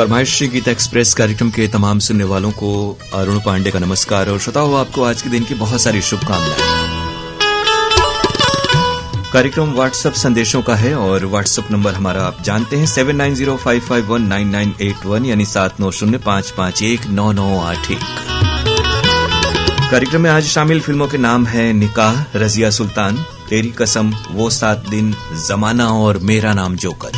फरमाइशी गीत एक्सप्रेस कार्यक्रम के तमाम सुनने वालों को अरुण पांडे का नमस्कार और श्रोताओं आपको आज के दिन की बहुत सारी शुभकामनाएं। कार्यक्रम व्हाट्सएप संदेशों का है और व्हाट्सएप नंबर हमारा आप जानते हैं 7905519981 यानी 7905519981। कार्यक्रम में आज शामिल फिल्मों के नाम हैं निकाह, रजिया सुल्तान, तेरी कसम, वो 7 दिन, जमाना और मेरा नाम जोकर।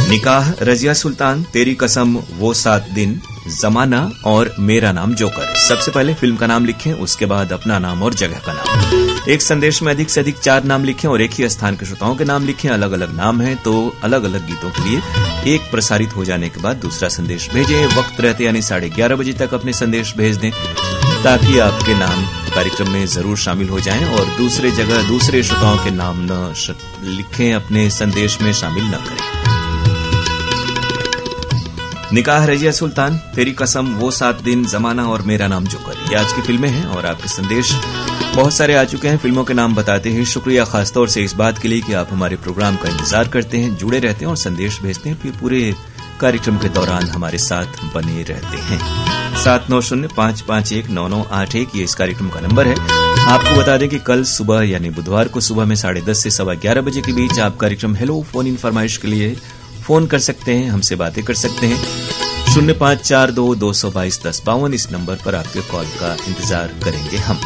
निकाह, रजिया सुल्तान, तेरी कसम, वो 7 दिन, जमाना और मेरा नाम जोकर। सबसे पहले फिल्म का नाम लिखें, उसके बाद अपना नाम और जगह का नाम। एक संदेश में अधिक से अधिक 4 नाम लिखें और एक ही स्थान के श्रोताओं के नाम लिखें। अलग अलग नाम है तो अलग अलग गीतों के लिए एक प्रसारित हो जाने के बाद दूसरा संदेश भेजें। वक्त रहते यानी 11:30 बजे तक अपने संदेश भेज दें ताकि आपके नाम कार्यक्रम में जरूर शामिल हो जाएं और दूसरे जगह दूसरे श्रोताओं के नाम न लिखें, अपने संदेश में शामिल न करें। निकाह, रजिया सुल्तान, तेरी कसम, वो 7 दिन, जमाना और मेरा नाम जोकर, ये आज की फिल्में हैं और आपके संदेश बहुत सारे आ चुके हैं। फिल्मों के नाम बताते हैं। शुक्रिया खासतौर से इस बात के लिए कि आप हमारे प्रोग्राम का इंतजार करते हैं, जुड़े रहते हैं और संदेश भेजते हैं, फिर पूरे कार्यक्रम के दौरान हमारे साथ बने रहते हैं। 7905519981 ये इस कार्यक्रम का नंबर है। आपको बता दें कि कल सुबह यानी बुधवार को सुबह में 10:30 से 11:15 बजे के बीच आप कार्यक्रम हेलो फोन इन फरमाइश के लिए फोन कर सकते हैं, हमसे बातें कर सकते हैं। 0542-222-1052 इस नंबर पर आपके कॉल का इंतजार करेंगे हम।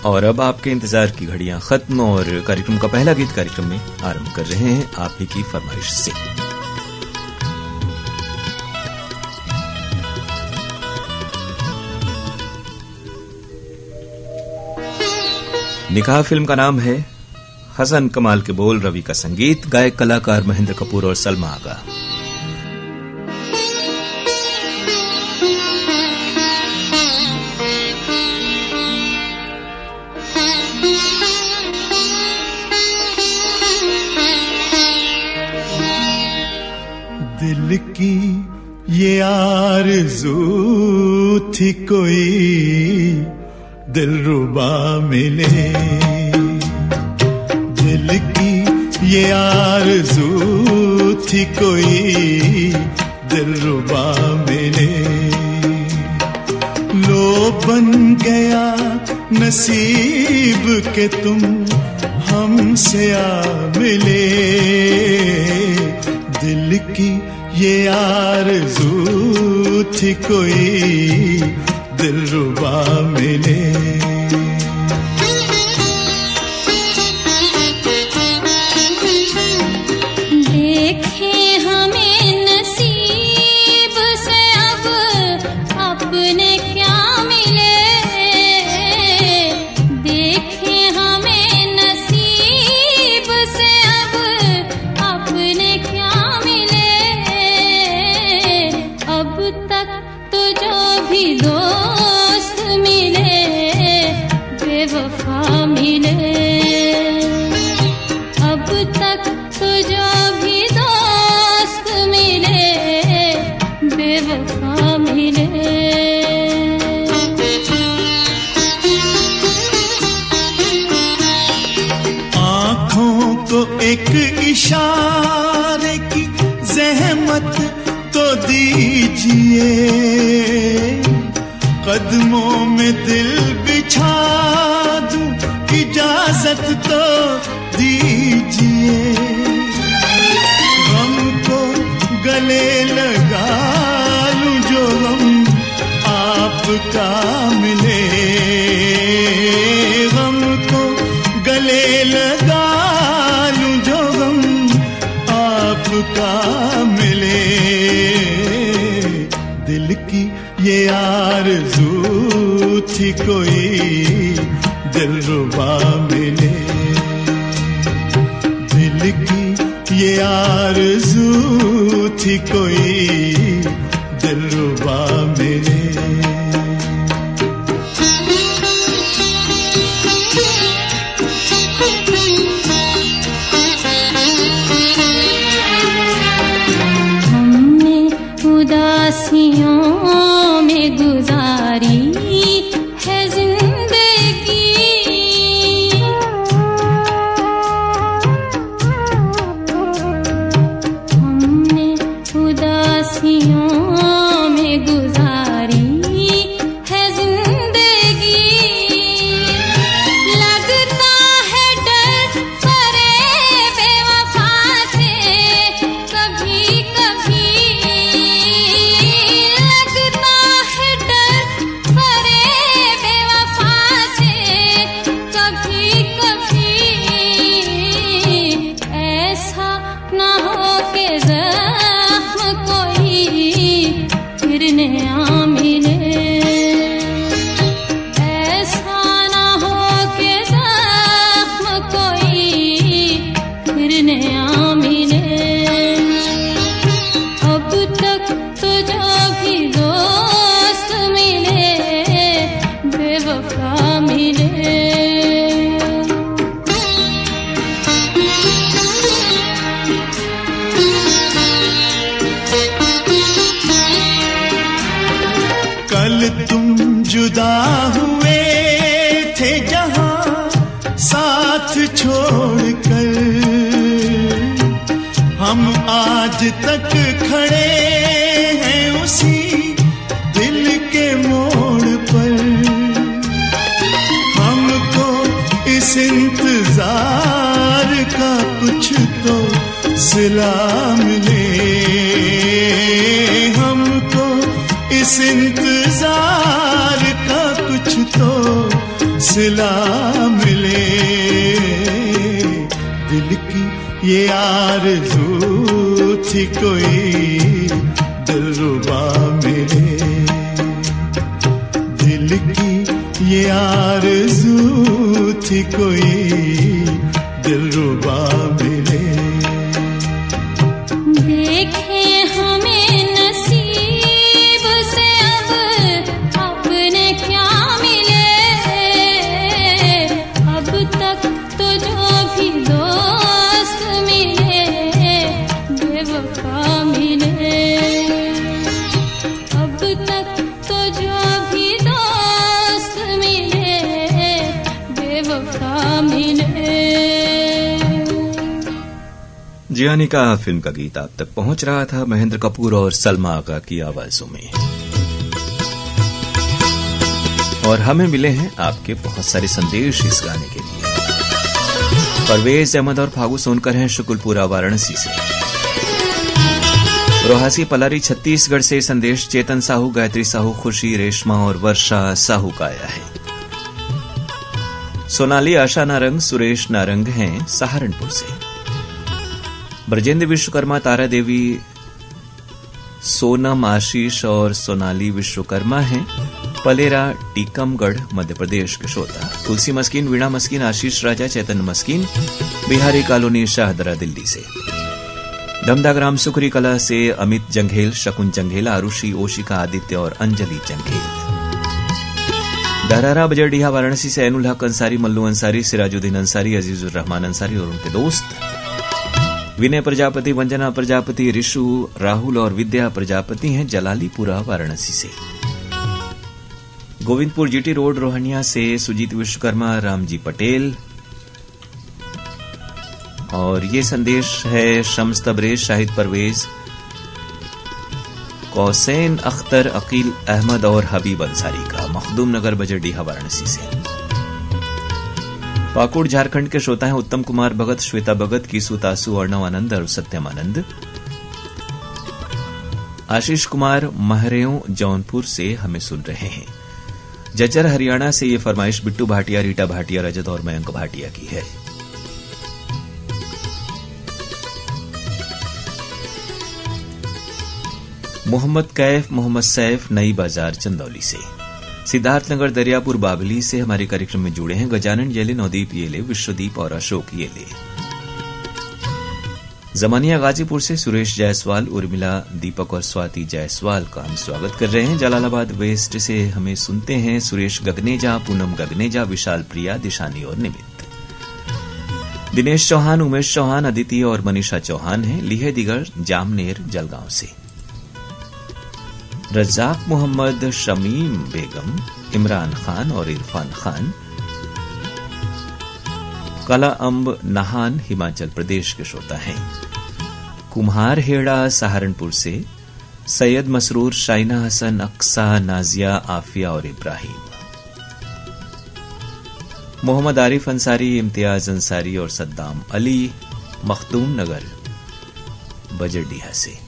और अब आपके इंतजार की घड़ियां खत्म और कार्यक्रम का पहला गीत कार्यक्रम में आरंभ कर रहे हैं आप ही की फरमाइश से। निकाह फिल्म का नाम है, हसन कमाल के बोल, रवि का संगीत, गायक कलाकार महेंद्र कपूर और सलमा आगा। दिल की ये आरज़ू थी कोई दिलरुबा मिले, दिल की ये आरज़ू थी कोई दिलरुबा मिले। लो बन गया नसीब के तुम हमसे आ मिले, दिल की ये आरज़ू थी कोई दिलरुबा मिले। देखे हमें नसीब से अब अपने क्या मिले, देखे हमें नसीब से अब अपने क्या मिले। अब तक तो जो भी दोस्त मिले बेवफा मिले, अब तक तो जो भी दोस्त मिले बेवफा मिले। आँखों को एक इशारे की ज़हमत तो दीजिए, कदमों में दिल बिछा दूं इजाजत तो दीजिए। गम को गले लगा लूं जो गम आपका मिले, गम को गले लगा लूं जो गम आपका मिले। दिल की ये आरज़ू थी कोई दिलरुबा मिले, दिल की ये आरज़ू थी कोई दिलरुबा मिले। हमने उदासियों में गुजारी है जिंदगी, कल तुम जुदा हुए थे जहां साथ छोड़कर, हम आज तक खड़े हैं उसी दिल के मोड़ पर। हमको इस इंतजार का कुछ तो सिला मिले, हमको इस इंतजार का कुछ तो सिला मिले। दिल की ये आरज़ू थी कोई दिलरुबा मिले, दिल की ये आरज़ू थी कोई दिलरुबा मिले। देखे हमें नसीब से अब अपने क्या मिले, अब तक तो जो भी दोस्त मिले बेवफा मिले, अब तक तो जो भी दोस्त मिले बेवफा मिले। जिया निकाह फिल्म का गीत आप तक पहुंच रहा था महेंद्र कपूर और सलमा आगा की आवाजों में। और हमें मिले हैं आपके बहुत सारे संदेश इस गाने के लिए। परवेज अहमद और फागू सोनकर हैं शुकुलपुरा वाराणसी से। रोहासी पलारी छत्तीसगढ़ से संदेश चेतन साहू, गायत्री साहू, खुशी, रेशमा और वर्षा साहू का आया है। सोनाली आशा नारंग, सुरेश नारंग हैं सहारनपुर से। ब्रजेंद्र विश्वकर्मा, तारा देवी, सोनम आशीष और सोनाली विश्वकर्मा हैं पलेरा टीकमगढ़ मध्य प्रदेश के श्रोता। तुलसी मस्किन, वीणा मस्किन, आशीष राजा, चैतन्य मस्किन बिहारी कॉलोनी शाहदरा दिल्ली से। धमदाग्राम सुखरी कला से अमित जंघेल, शकुन जंघेल, आरुषि, ओशिका, आदित्य और अंजलि जंघेल। दरारा बजरडीहा वाराणसी से ऐनुल हक अंसारी, मल्लू अंसारी, सिराजुद्दीन अंसारी, अजीजुर रहमान अंसारी और उनके दोस्त विनय प्रजापति, वंजना प्रजापति, ऋषु, राहुल और विद्या प्रजापति हैं जलालीपुरा वाराणसी से। गोविंदपुर जीटी रोड रोहनिया से सुजीत विश्वकर्मा, रामजी पटेल और ये संदेश है शम्स तबरेज, शाहिद परवेज, कौसैन अख्तर, अकील अहमद और हबीब अंसारी का मखदूम नगर बजरडीहा वाराणसी से। पाकुड़ झारखंड के श्रोता हैं उत्तम कुमार भगत, श्वेता भगत, कीसु तासु, अर्णव आनंद और सत्यम आनंद। आशीष कुमार महरेओं जौनपुर से हमें सुन रहे हैं। जज्जर हरियाणा से ये फरमाइश बिट्टू भाटिया, रीटा भाटिया, रजत और मयंक भाटिया की है। मोहम्मद कैफ, मोहम्मद सैफ, नई बाजार चंदौली से। सिद्धार्थनगर दरियापुर बाबली से हमारे कार्यक्रम में जुड़े हैं गजानन येले, नवदीप येले, विश्वदीप और अशोक येले। जमानिया गाजीपुर से सुरेश जायसवाल, उर्मिला, दीपक और स्वाति जायसवाल का हम स्वागत कर रहे हैं। जलालाबाद वेस्ट से हमें सुनते हैं सुरेश गगनेजा, पूनम गगनेजा, विशाल प्रिया, दिशानी और निमित। दिनेश चौहान, उमेश चौहान, अदिति और मनीषा चौहान हैं लीहे दिगर जामनेर जलगांव से। रज़ाक मोहम्मद, शमीम बेगम, इमरान खान और इरफान खान कला अम्ब नाहान हिमाचल प्रदेश के श्रोता हैं। कुम्हार हेड़ा सहारनपुर से सैयद मसरूर, शाइना हसन, अक्सा, नाजिया, आफिया और इब्राहिम। मोहम्मद आरिफ अंसारी, इम्तियाज अंसारी और सद्दाम अली मखदूम नगर बजरडीहा से।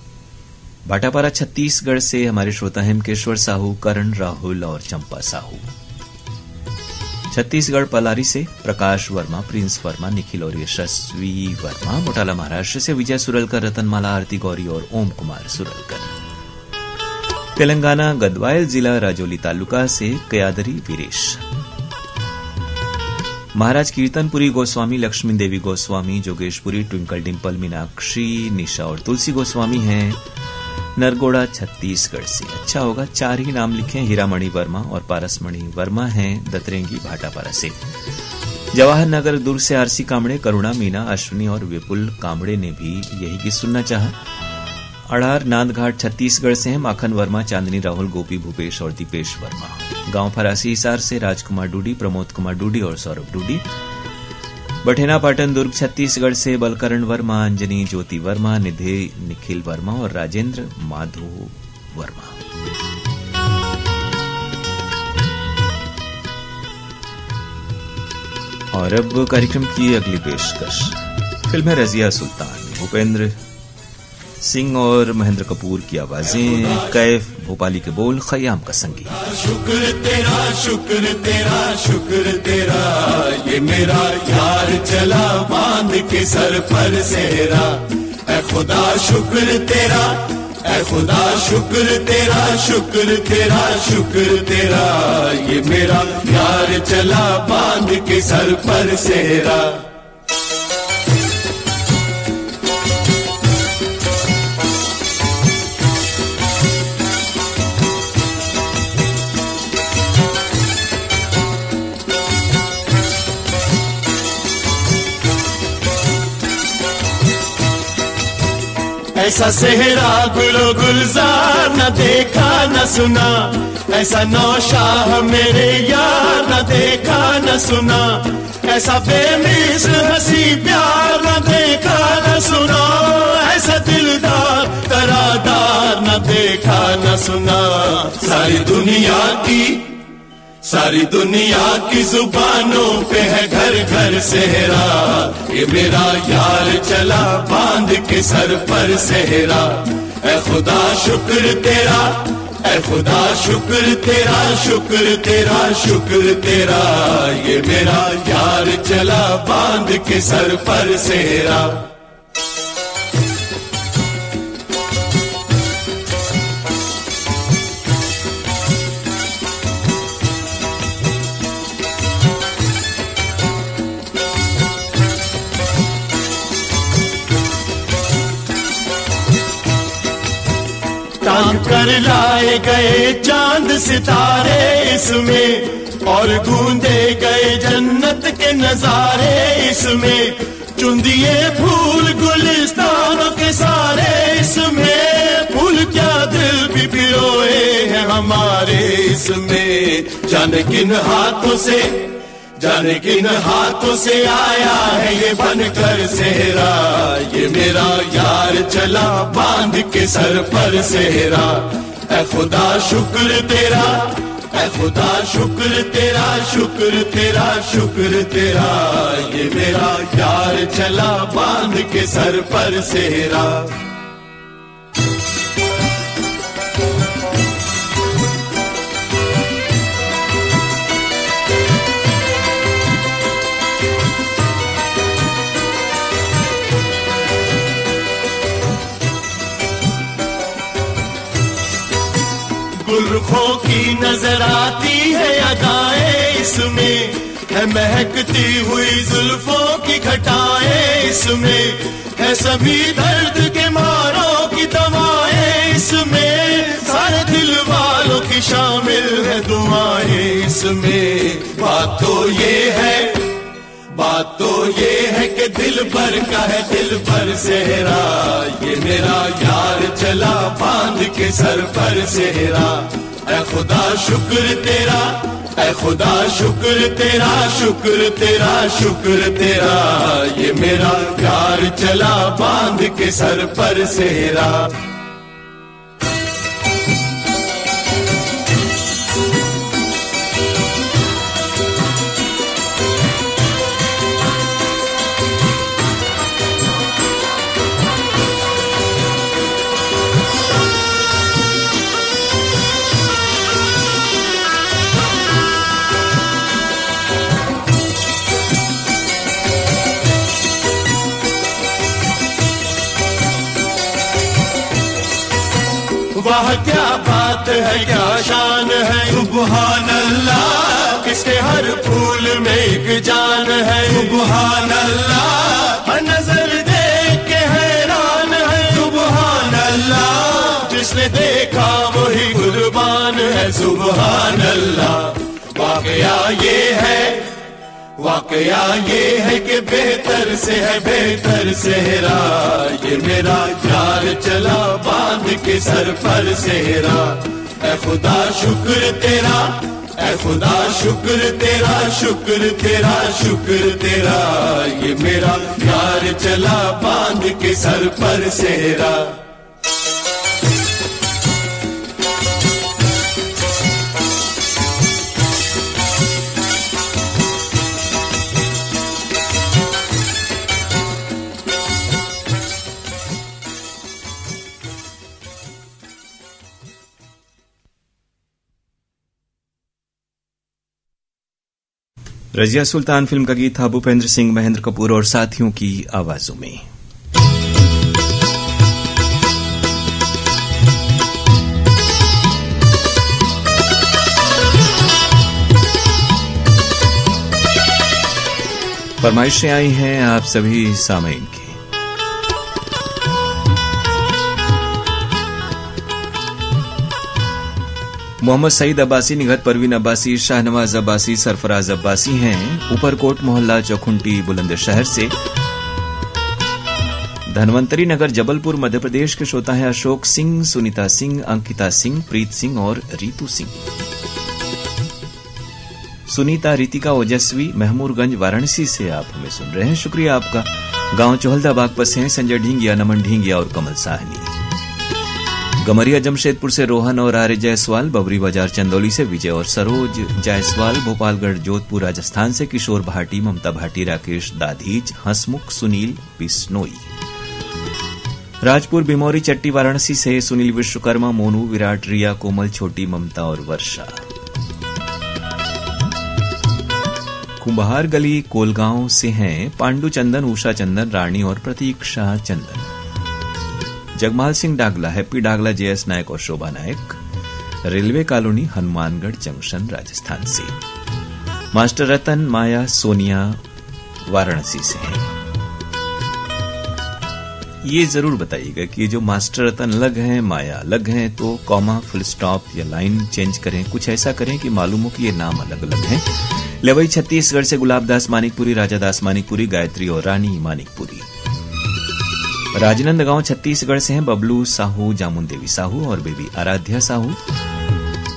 भाटापारा छत्तीसगढ़ से हमारे श्रोता हैं केश्वर साहू, करण, राहुल और चंपा साहू। छत्तीसगढ़ पलारी से प्रकाश वर्मा, प्रिंस वर्मा, निखिल और यशस्वी वर्मा। मोटाला महाराष्ट्र से विजय सुरलकर, रतनमाला, आरती गौरी और ओम कुमार सुरलकर। तेलंगाना गदवायल जिला राजौली तालुका से कयादरी वीरेश। महाराज कीर्तनपुरी गोस्वामी, लक्ष्मी देवी गोस्वामी, जोगेशपुरी, ट्विंकल डिम्पल, मीनाक्षी, निशा और तुलसी गोस्वामी हैं नरगोड़ा छत्तीसगढ़ से। अच्छा होगा 4 ही नाम लिखे। हीरामणि वर्मा और पारसमणि वर्मा हैं दतरेंगी भाटापारा से। जवाहर नगर दुर्ग से आरसी कामड़े, करुणा, मीना, अश्विनी और विपुल कामड़े ने भी यही गीत सुनना चाहा। अड़ार नांदघाट छत्तीसगढ़ से हैं माखन वर्मा, चांदनी राहुल, गोपी भूपेश और दीपेश वर्मा। गांव फरासी हिसार से राजकुमार डूडी, प्रमोद कुमार डूडी और सौरभ डूडी। बठेना पाटन दुर्ग छत्तीसगढ़ से बलकरण वर्मा, अंजनी ज्योति वर्मा, निधि निखिल वर्मा और राजेंद्र माधो वर्मा। और अब कार्यक्रम की अगली पेशकश फिल्म है रजिया सुल्तान। भूपेंद्र सिंह और महेंद्र कपूर की आवाजें, कैफ भोपाली के बोल, खयाम का संगीत। शुक्र तेरा शुक्र तेरा शुक्र तेरा, ये मेरा यार चला बांध के सर पर सेहरा। ऐ खुदा शुक्र तेरा, ऐ खुदा शुक्र तेरा शुक्र तेरा शुक्र तेरा, ये मेरा यार चला बांध के सर पर सेहरा। ऐसा सेहरा गुलो गुलजार न देखा न सुना, ऐसा नौशाह मेरे यार न देखा न सुना, ऐसा बेमिसल हंसी प्यार न देखा न सुना, ऐसा दिलदार करादार न देखा न सुना। सारी दुनिया की जुबानों पे है घर घर सेहरा, ये मेरा यार चला बांध के सर पर सेहरा। ऐ खुदा शुक्र तेरा, ऐ खुदा शुक्र तेरा शुक्र तेरा शुक्र तेरा, ये मेरा यार चला बांध के सर पर सेहरा। तान कर लाए गए चांद सितारे इसमें, और गूंदे गए जन्नत के नजारे इसमें, चुन दिए फूल गुलिस्तानों के सारे इसमें, फूल क्या दिल भी पिरोए हैं हमारे इसमें। जाने किन हाथों से आया है ये बनकर सेहरा, ये मेरा यार चला बांध के सर पर सेहरा। ऐ खुदा शुक्र तेरा, ऐ खुदा शुक्र तेरा शुक्र तेरा शुक्र तेरा, ये मेरा यार चला बांध के सर पर सेहरा। गुलरुखों की नजर आती है अदाएं इसमें, है महकती हुई जुल्फों की घटाएं इसमें, है सभी दर्द के मारों की दवाएं इसमें, सारे दिल वालों की शामिल है दुआएं इसमें। बात तो ये है कि दिल भर का है दिल भर सेहरा, ये मेरा यार चला बांध के सर पर सेहरा। ऐ खुदा शुक्र तेरा, ऐ खुदा शुक्र तेरा शुक्र तेरा शुक्र तेरा, ये मेरा यार चला बांध के सर पर सेहरा। वाह क्या बात है क्या शान है सुभान अल्लाह, इसके हर फूल में एक जान है सुभान अल्लाह, हर नजर देख के हैरान है सुभान अल्लाह, जिसने देखा वही कुर्बान है सुभान अल्लाह। वाकया वाकया ये है कि बेहतर से है बेहतर सेहरा, ये मेरा यार चला बांध के सर पर सेहरा। ऐ खुदा शुक्र तेरा, ऐ खुदा शुक्र तेरा, शुक्र तेरा, शुक्र तेरा, ये मेरा यार चला बांध के सर पर सेहरा। रजिया सुल्तान फिल्म का गीत था भूपेंद्र सिंह, महेंद्र कपूर और साथियों की आवाजों में। फरमाइशें आई हैं आप सभी सामीन की। मोहम्मद सईद अब्बासी, निगहत परवीन अब्बासी, शाहनवाज अब्बासी, सरफराज अब्बासी हैं ऊपरकोट मोहल्ला चौखुंटी बुलंदशहर से। धनवंतरी नगर जबलपुर मध्य प्रदेश के श्रोता हैं अशोक सिंह, सुनीता सिंह, अंकिता सिंह, प्रीत सिंह और रीतू सिंह। सुनीता, रितिका, ओजस्वी महमूरगंज वाराणसी से आप हमें सुन रहे हैं, शुक्रिया आपका। गांव चोहलदा बागपत हैं संजय ढींगिया, नमन ढींगिया और कमल साहनी। गमरिया जमशेदपुर से रोहन और आर्य जायसवाल, बबरी बाजार चंदौली से विजय और सरोज जायसवाल, भोपालगढ़ जोधपुर राजस्थान से किशोर भाटी, ममता भाटी, राकेश दाधीच, हंसमुख, सुनील बिश्नोई। राजपुर बिमौरी चट्टी वाराणसी से सुनील विश्वकर्मा, मोनू, विराट, रिया, कोमल, छोटी, ममता और वर्षा। कुंभार गली कोलगांव से हैं पांडु चंदन, उषा चंदन, रानी और प्रतीक्षा चंदन। जगमाल सिंह डागला, हैप्पी डागला, जेएस नायक और Shobha Nayak, railway colony Hanumangarh junction Rajasthan से। मास्टर रतन, माया, सोनिया वाराणसी से हैं। ये जरूर बताइएगा कि जो मास्टर रतन अलग हैं, माया अलग हैं, तो कॉमा, फुल स्टॉप या लाइन चेंज करें, कुछ ऐसा करें कि मालूम हो कि ये नाम अलग अलग हैं। लेवई छत्तीसगढ़ से गुलाबदास मानिकपुरी, राजादास मानिकपुरी, गायत्री और रानी मानिकपुरी। राजनंदगांव छत्तीसगढ़ से हैं बबलू साहू, जामुन देवी साहू और बेबी आराध्या साहू।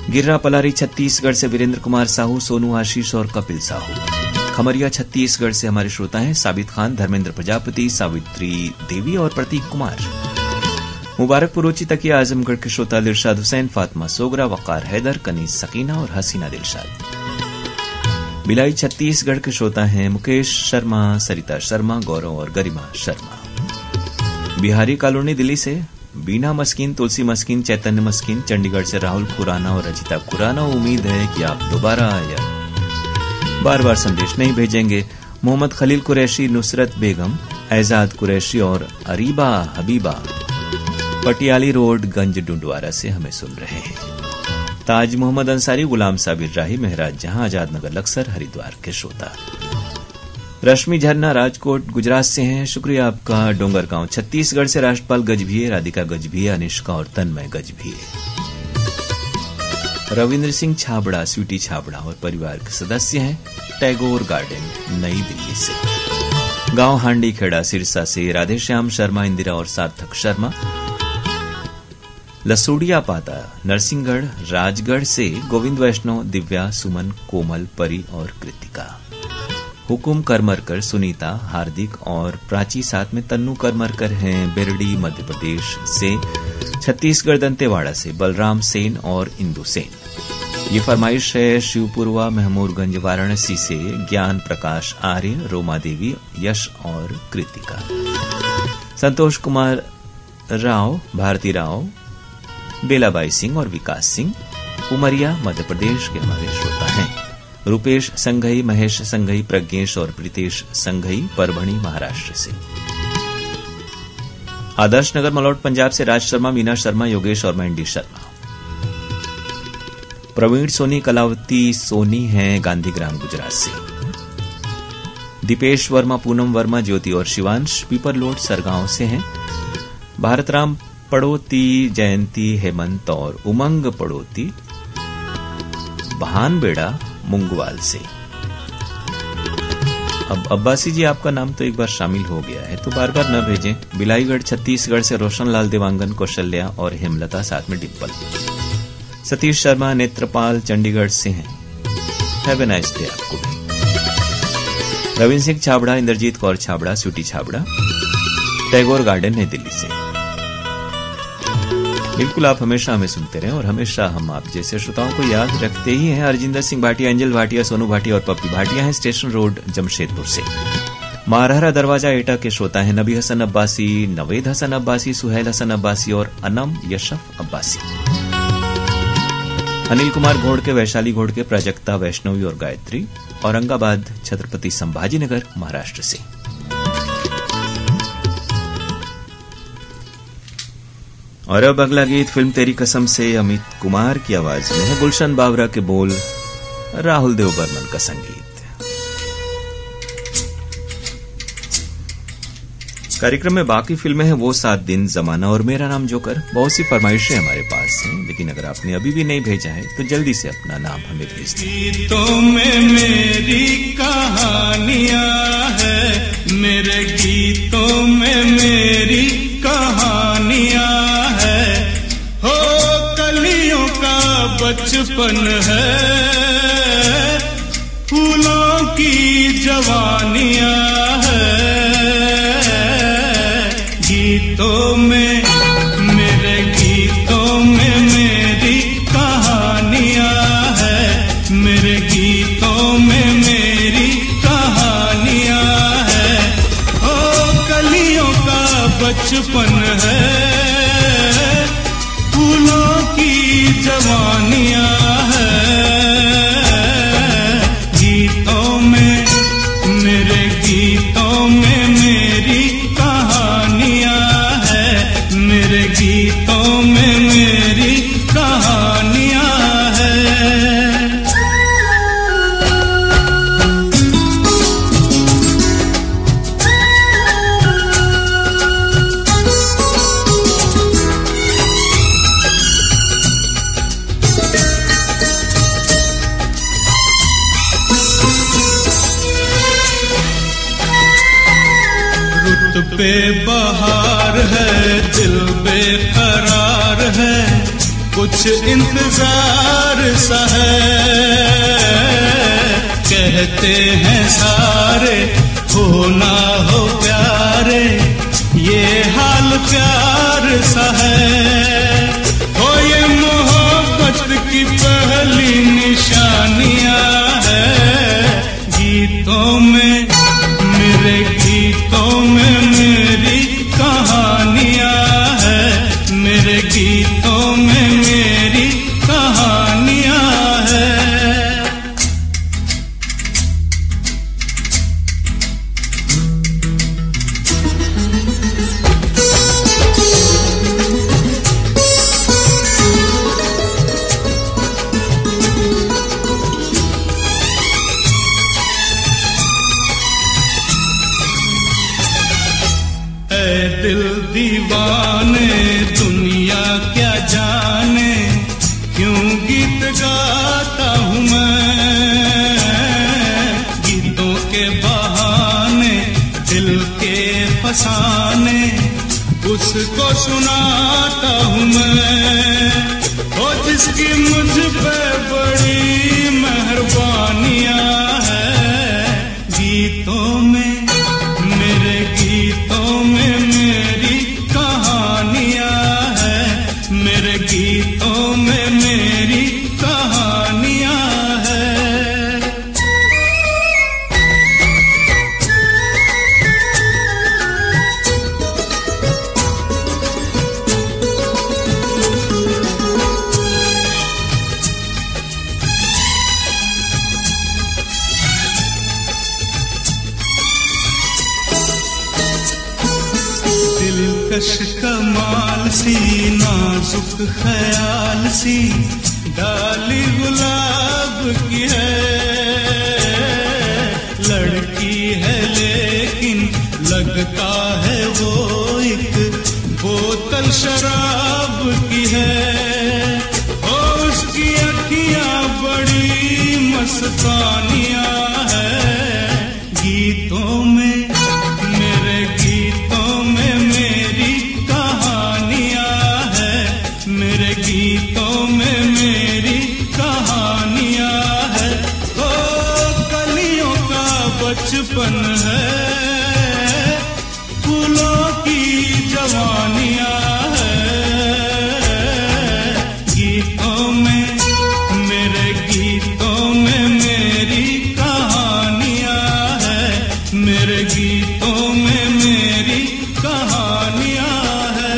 गिर्रा पलारी छत्तीसगढ़ से वीरेंद्र कुमार साहू, सोनू आशीष और कपिल साहू। खमरिया छत्तीसगढ़ से हमारे श्रोता हैं साबित खान, धर्मेंद्र प्रजापति, सावित्री देवी और प्रतीक कुमार। मुबारकपुर ओची तकिया आजमगढ़ के श्रोता दिलशाद हुसैन, फातिमा सोगरा, वकार हैदर, कनीज सकीना और हसीना दिलशाद। बिलाई छत्तीसगढ़ के श्रोता हैं मुकेश शर्मा, सरिता शर्मा, गौरव और गरिमा शर्मा। बिहारी कॉलोनी दिल्ली से बीना मस्किन, तुलसी मस्किन, चैतन्य मस्किन। चंडीगढ़ से राहुल खुराना और रजिता खुराना। उम्मीद है कि आप दोबारा या बार बार संदेश नहीं भेजेंगे। मोहम्मद खलील कुरैशी, नुसरत बेगम, एजाद कुरैशी और अरीबा हबीबा पटियाली रोड गंज डुंडवारा से हमें सुन रहे हैं। ताज मोहम्मद अंसारी, गुलाम साबिर राही, मेहराज जहां, आजाद नगर लक्सर हरिद्वार के श्रोता। रश्मि झरना राजकोट गुजरात से हैं, शुक्रिया आपका। डोंगरगांव छत्तीसगढ़ से राष्ट्रपाल गजभिये, राधिका गजभिये, अनिष्का और तन्मय गजभिये। रविंद्र सिंह छाबड़ा, स्वीटी छाबड़ा और परिवार के सदस्य हैं टैगोर गार्डन नई दिल्ली से। गांव हांडी खेड़ा सिरसा से राधेश्याम शर्मा, इंदिरा और सार्थक शर्मा। लसूड़िया पाता नरसिंहगढ़ राजगढ़ से गोविंद वैष्णव, दिव्या, सुमन, कोमल, परी और कृतिका। हुकुम करमरकर, सुनीता, हार्दिक और प्राची, साथ में तन्नू करमरकर हैं बेरडी मध्य प्रदेश से। छत्तीसगढ़ दंतेवाड़ा से बलराम सेन और इंदु सेन। ये फरमाइश है शिवपुरवा महमूरगंज वाराणसी से ज्ञान प्रकाश आर्य, रोमा देवी, यश और कृतिका। संतोष कुमार राव, भारती राव, बेलाबाई सिंह और विकास सिंह उमरिया मध्य प्रदेश के हमारे श्रोता हैं। रूपेश संघई, महेश संघई, प्रज्ञेश और प्रीतेश संघई परभणी महाराष्ट्र से। आदर्श नगर मलौट पंजाब से राज शर्मा, मीना शर्मा, योगेश और मैंडी शर्मा। प्रवीण सोनी, कलावती सोनी हैं गांधीग्राम गुजरात से। दीपेश वर्मा, पूनम वर्मा, ज्योति और शिवांश पीपरलोड सरगांव से हैं। भारतराम पड़ोती, जयंती, हेमंत और उमंग पड़ोती भानबेड़ा मुंगवाल से। अब अब्बासी जी आपका नाम तो एक बार शामिल हो गया है, तो बार बार न भेजें। बिलाईगढ़ छत्तीसगढ़ से रोशनलाल देवांगन, कौशल्या और हेमलता, साथ में डिम्पल। सतीश शर्मा नेत्रपाल चंडीगढ़ से हैं, हैव ए नाइस डे आपको भी। रविंद्र सिंह छाबड़ा, इंद्रजीत कौर छाबड़ा, स्वीटी छाबड़ा, टैगोर गार्डन, नई दिल्ली से। बिल्कुल आप हमेशा हमें सुनते रहें और हमेशा हम आप जैसे श्रोताओं को याद रखते ही हैं। अरजिंदर सिंह भाटिया, एंजल भाटिया, सोनू भाटिया और पप्पी भाटिया हैं स्टेशन रोड जमशेदपुर से। मारहरा दरवाजा एटा के श्रोता हैं नबी हसन अब्बासी, नवेद हसन अब्बासी, सुहेल हसन अब्बासी और अनम यशफ अब्बासी। अनिल कुमार घोड़ के, वैशाली घोड़ के, प्राजक्ता, वैष्णवी और गायत्री, औरंगाबाद छत्रपति संभाजीनगर महाराष्ट्र से। और अब अगला गीत फिल्म तेरी कसम से अमित कुमार की आवाज में है, गुलशन बावरा के बोल, राहुल देव बर्मन का संगीत। कार्यक्रम में बाकी फिल्में हैं वो 7 दिन, जमाना और मेरा नाम जोकर। बहुत सी फरमाइशें हमारे पास हैं, लेकिन अगर आपने अभी भी नहीं भेजा है तो जल्दी से अपना नाम हमें भेज दें। गीतों में मेरी कहानियां है, मेरे गीतों में मेरी कहानियां है, हो कलियों का बचपन है, फूलों की जवानियां है। गीतों में मेरे गीतों में मेरी कहानियां है, मेरे गीतों में मेरी कहानियां है, ओ कलियों का बचपन है, फूलों की जवानियां है। गीतों में मेरे गीतों में मेरी कहानियां है, मेरे गीतों में मेरी कहानियां है। पे बहार है, दिल बेकरार है, कुछ इंतजार सा है, कहते हैं सारे हो ना हो प्यारे, ये हाल प्यार सा है, हो ये मोहब्बत की पहली निशानियां है। गीतों में मेरे गीतों में मेरी कहानियां है, मेरे गीतों में मेरी कहानियां है। दिल दीवाने दुनिया क्या जाने, क्यों गीत गाता हूँ मैं, गीतों के बहाने दिल के फसाने उसको सुनाता हूँ मैं, ओ जिसकी मुझ पे बड़ी मेहरबानियां है। गीतों में मेरे गीतों में मेरी कहानियां है, मेरे गीतों में मेरी कहानियां है। दिलकश कमाल सी नाजुक ख्याल सी डाली गुलाब की है, लड़की है लेकिन लगता है वो एक बोतल शराब की है, ओ उसकी अखियां बड़ी मस्तानियां है। गीत बचपन है, फूलों की जवानियां है, गीतों में मेरे गीतों में मेरी कहानियां है, मेरे गीतों में मेरी कहानियां है।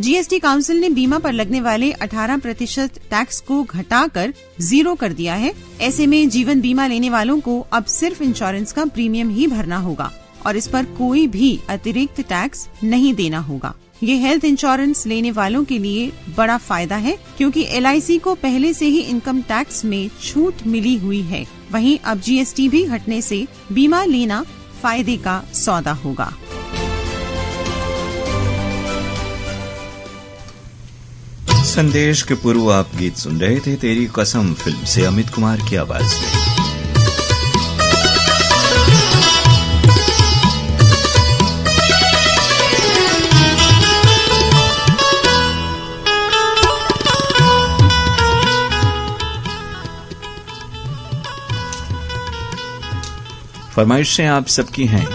जीएसटी काउंसिल ने बीमा पर लगने वाले 18% टैक्स को घटाकर 0 कर दिया है। ऐसे में जीवन बीमा लेने वालों को अब सिर्फ इंश्योरेंस का प्रीमियम ही भरना होगा और इस पर कोई भी अतिरिक्त टैक्स नहीं देना होगा। ये हेल्थ इंश्योरेंस लेने वालों के लिए बड़ा फायदा है क्योंकि LIC को पहले से ही इनकम टैक्स में छूट मिली हुई है। वहीं अब GST भी हटने से बीमा लेना फायदे का सौदा होगा। संदेश के पूर्व आप गीत सुन रहे थे तेरी कसम फिल्म से अमित कुमार की आवाज में। फरमाइशें आप सबकी हैं।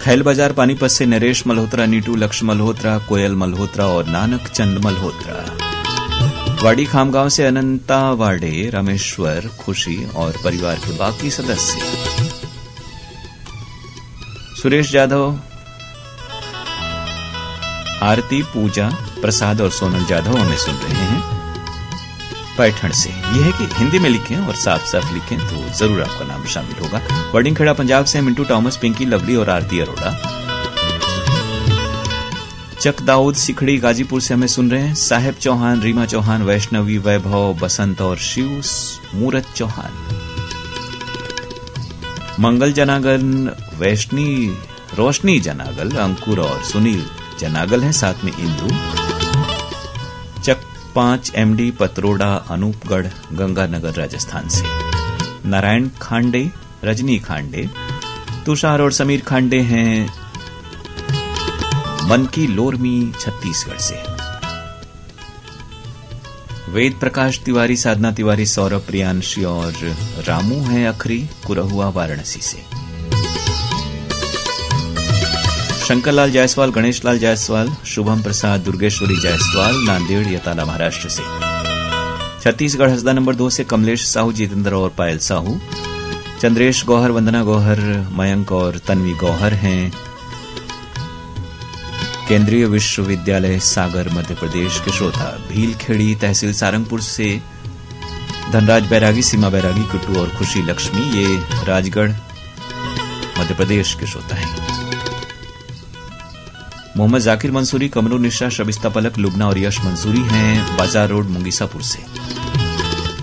खैल बाजार पानीपत से नरेश मल्होत्रा, नीटू लक्ष्य मल्होत्रा, कोयल मल्होत्रा और नानक चंद मल्होत्रा। वाड़ी खामगांव से अनंता वाडे, रामेश्वर, खुशी और परिवार के बाकी सदस्य। सुरेश जाधव, आरती, पूजा, प्रसाद और सोनल जाधव हमें सुन रहे हैं पैठण से। यह है कि हिंदी में लिखें और साफ साफ लिखें तो जरूर आपका नाम शामिल होगा। वर्डिंग खेड़ा पंजाब से मिंटू टॉमस, पिंकी, लवली और आरती अरोड़ा। चक दाऊद सिखड़ी गाजीपुर से हमें सुन रहे हैं। साहेब चौहान, रीमा चौहान, वैष्णवी, वैभव, बसंत और शिव मूरत चौहान। मंगल जनागल, वैष्णी, रोशनी जनागल, अंकुर और सुनील जनागल हैं, साथ में इंदू। चक 5 MD पतरोड़ा, अनूपगढ़, गंगानगर राजस्थान से। नारायण खांडे, रजनी खांडे, तुषार और समीर खांडे हैं मन की लोरमी छत्तीसगढ़ से। वेद प्रकाश तिवारी, साधना तिवारी, सौरभ, प्रियांशी और रामू हैं अखरी, कुरहुआ वाराणसी से। शंकरलाल जायसवाल, गणेश लाल जायसवाल, शुभम प्रसाद, दुर्गेश्वरी जायसवाल, नांदेड़ यताला महाराष्ट्र से। छत्तीसगढ़ हसदा नंबर 2 से कमलेश साहू, जितेंद्र और पायल साहू। चंद्रेश गौहर, वंदना गौहर, मयंक और तन्वी गौहर हैं केंद्रीय विश्वविद्यालय सागर मध्य प्रदेश के श्रोता। भीलखेड़ी तहसील सारंगपुर से धनराज बैरागी, सीमा बैरागी, कुट्टू और खुशी लक्ष्मी, ये राजगढ़ मध्य प्रदेश के श्रोता हैं। मोहम्मद जाकिर मंसूरी, कमरू निशा, शबिस्ता पलक, लुबना और यश मंसूरी हैं बाजार रोड मुंगीसापुर से।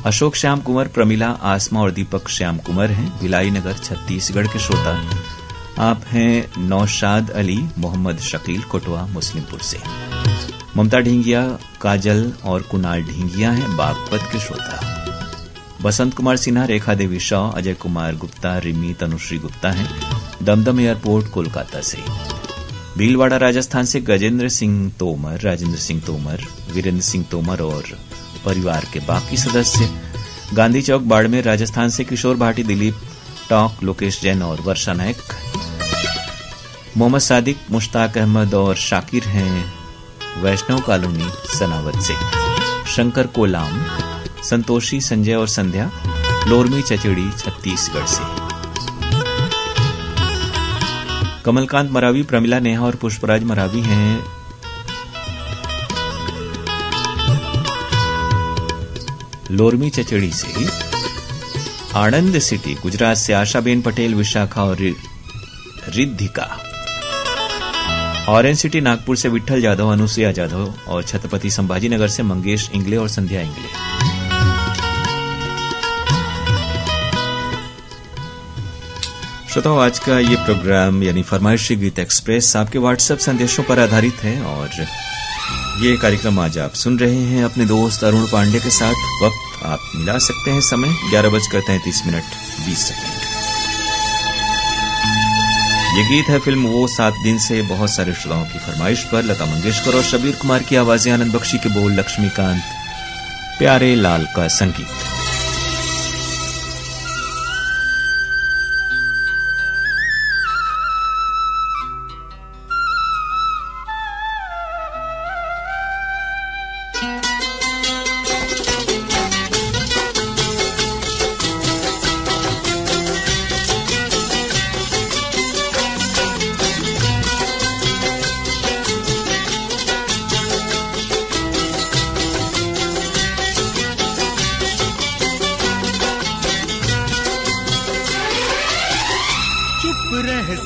अशोक श्याम कुंवर, प्रमिला, आसमा और दीपक श्याम कुंवर हैं भिलाई नगर छत्तीसगढ़ के श्रोता। आप हैं नौशाद अली, मोहम्मद शकील, कोटवा मुस्लिमपुर से। ममता ढींगिया, काजल और कुणाल ढींगिया हैं बागपत के श्रोता। बसंत कुमार सिन्हा, रेखा देवी शाह, अजय कुमार गुप्ता, रिमी तनुश्री गुप्ता हैं दमदम एयरपोर्ट कोलकाता से। भीलवाड़ा राजस्थान से गजेंद्र सिंह तोमर, राजेंद्र सिंह तोमर, वीरेंद्र सिंह तोमर और परिवार के बाकी सदस्य। गांधी चौक बाड़मेर राजस्थान से किशोर भाटी, दिलीप टॉक, लोकेश जैन और वर्षा नायक। मोहम्मद सादिक, मुश्ताक अहमद और शाकिर हैं वैष्णव कॉलोनी सनावत से। शंकर कोलाम, संतोषी, संजय और संध्या लोरमी चचेड़ी छत्तीसगढ़ से। कमलकांत मरावी, प्रमिला नेहा और पुष्पराज मरावी हैं लोरमी चचेड़ी से। आनंद सिटी गुजरात से आशाबेन पटेल, विशाखा और रिद्धिका। ऑरेंज सिटी नागपुर से विठल जाधव, अनुसुया जाधव और छत्रपति संभाजीनगर से मंगेश इंगले और संध्या इंगले। श्रोताओं, आज का ये प्रोग्राम यानी फरमाइशी गीत एक्सप्रेस आपके व्हाट्सएप संदेशों पर आधारित है और ये कार्यक्रम आज आप सुन रहे हैं अपने दोस्त अरुण पांडे के साथ। वक्त आप मिला सकते हैं, समय 11:33 मिनट 20 सेकंड। ये गीत है फिल्म वो 7 दिन से बहुत सारे श्रोताओं की फरमाइश पर। लता मंगेशकर और शबीर कुमार की आवाजें, आनंद बख्शी के बोल, लक्ष्मीकांत प्यारे लाल का संगीत।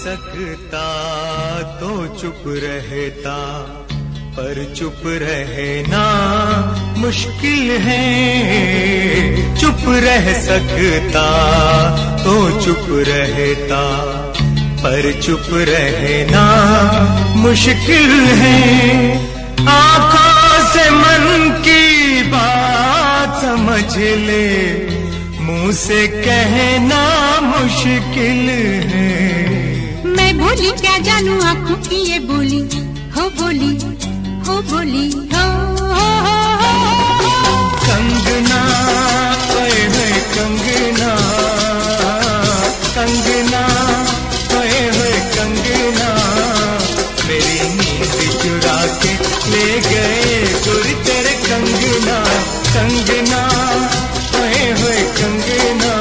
सकता तो चुप रहता, पर चुप रहना मुश्किल है। चुप रह सकता तो चुप रहता, पर चुप रहना मुश्किल है। आँखों से मन की बात समझ ले, मुंह से कहना मुश्किल है। मैं भोली क्या जानू आँखों की ये बोली, हो बोली, हो बोली, हो कंगना ओए होए कंगना, कंगना ओए होए कंगना, मेरी नींद चुरा के ले गए गुर तेरे कंगना। कंगना ओए होए कंगना,